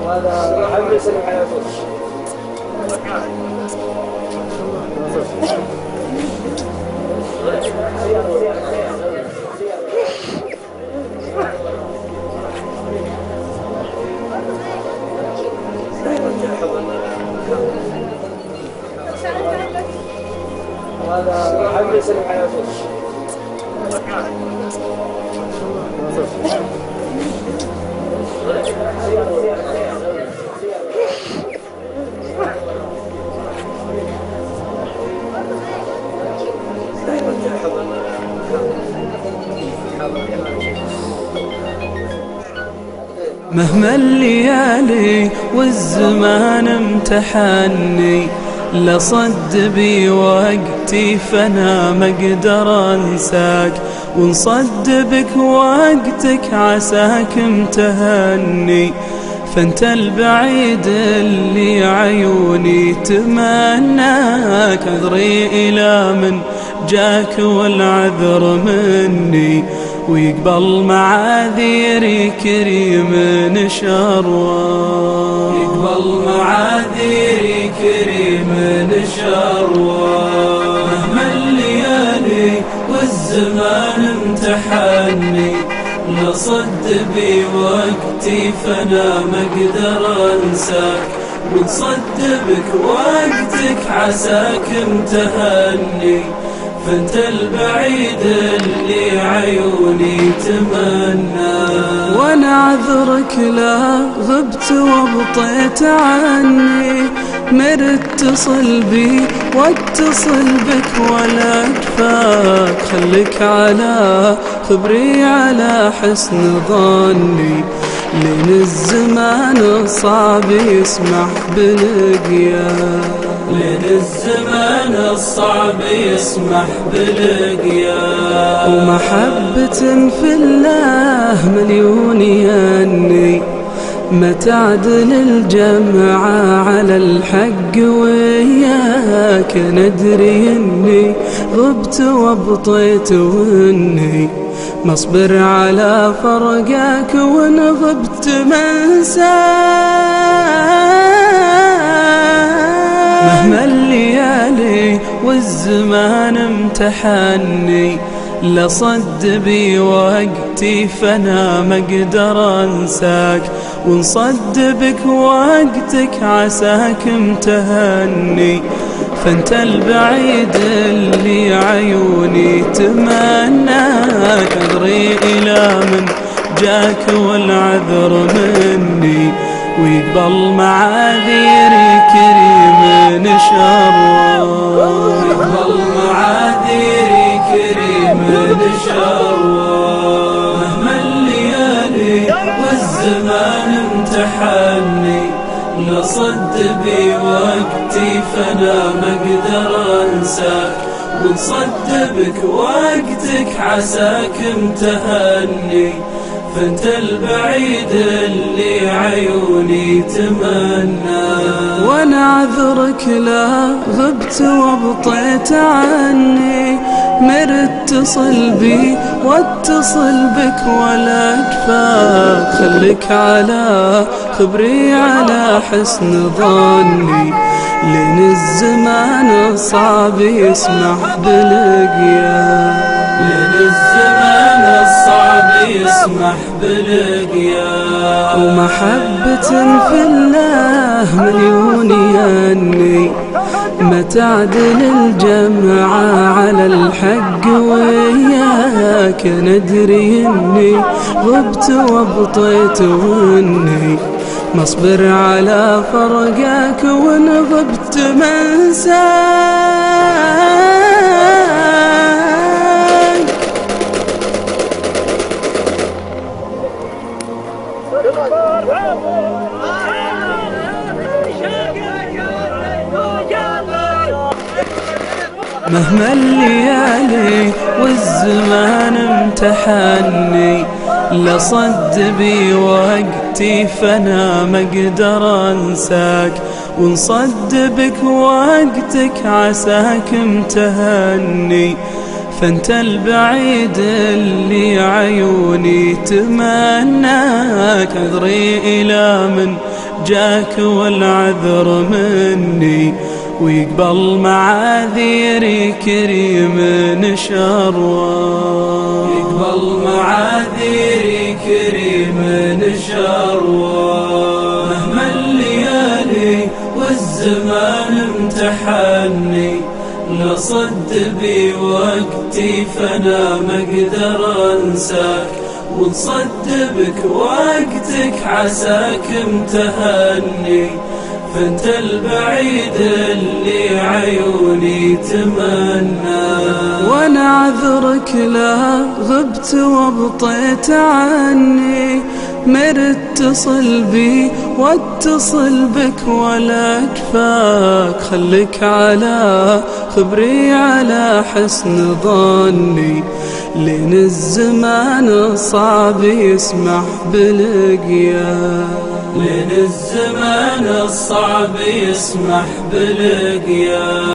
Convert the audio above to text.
وهذا حمد يسلم على طول. وهذا حمد يسلم على طول. مهما الليالي والزمان امتحني، لصد بي وقتي فانا ما اقدر انساك، ونصد بك وقتك عساك امتهني، فانت البعيد اللي عيوني تمناك، عذري الى من جاك والعذر مني، ويقبل معاذيري كريم نشروان، يقبل معاذيري كريم نشروان. مهما الليالي والزمان امتحني، لصد بي وقتي فانا ما اقدر انساك، وتصد بك وقتك عساك امتهني، فانت البعيد اللي عيوني تمنى. وانا عذرك لا غبت وابطيت عني، مرتصل بي واتصل بك ولا كفاك، خليك على خبري على حسن ظني، لين الزمان الصعب يسمح بلقياك، لين الزمان الصعب يسمح بلقياك. ومحبة في الله مليون يهني، ما تعدل الجمعة على الحق وياك، ندري اني غبت وابطيت واني مصبر على فرقك، وان غبت منساك. مهما الليالي والزمان امتحني، لصد بي وقتي فانا ما اقدر انساك، ونصد بك وقتك عساك امتهني، فانت البعيد اللي عيوني تمناك، عذري الى من جاك والعذر مني، ويقبل معاذيري كريم نشروان، يقبل معاذيري كريم نشروان. مهما الليالي والزمان امتحني، لصد بي وقتي فانا ما اقدر انساك، ونصد بك وقتك عساك امتهني، فانت البعيد اللي عيوني تمنى. وانا عذرك لا غبت وابطيت عني، مرتصل بي واتصل بك ولا كفاك، خليك على خبري على حسن ظني، لين الزمان الصعب يسمح بلقياك، لين الزمان الصعب يسمح بلقياك. ومحبة في الله مليون يهني، ما تعدل الجمعة على الحق وياك، ندري اني غبت وابطيت واني مصبر على فرقك، وان غبت منساك. مهما الليالي والزمان امتحني، لصد بي وقتي فانا ما اقدر انساك، ونصد بك وقتك عساك امتهني، فانت البعيد اللي عيوني تمناك. عذري إلى من جاك والعذر مني، ويقبل معاذيري كريم شروان. يقبل معاذيري كريم شروان. مهما الليالي والزمان امتحني، لصد بي وقتي فانا ما اقدر انساك، ونصد بك وقتك عساك امتهني. فانت البعيد اللي عيوني تمنى، وانا عذرك لا غبت وابطيت عني. مرت اتصل بي واتصل بك ولا كفاك، خليك على خبري على حسن ظني، لين الزمان الصعب يسمح بلقياك. لين الزمان الصعب يسمح بلقياك.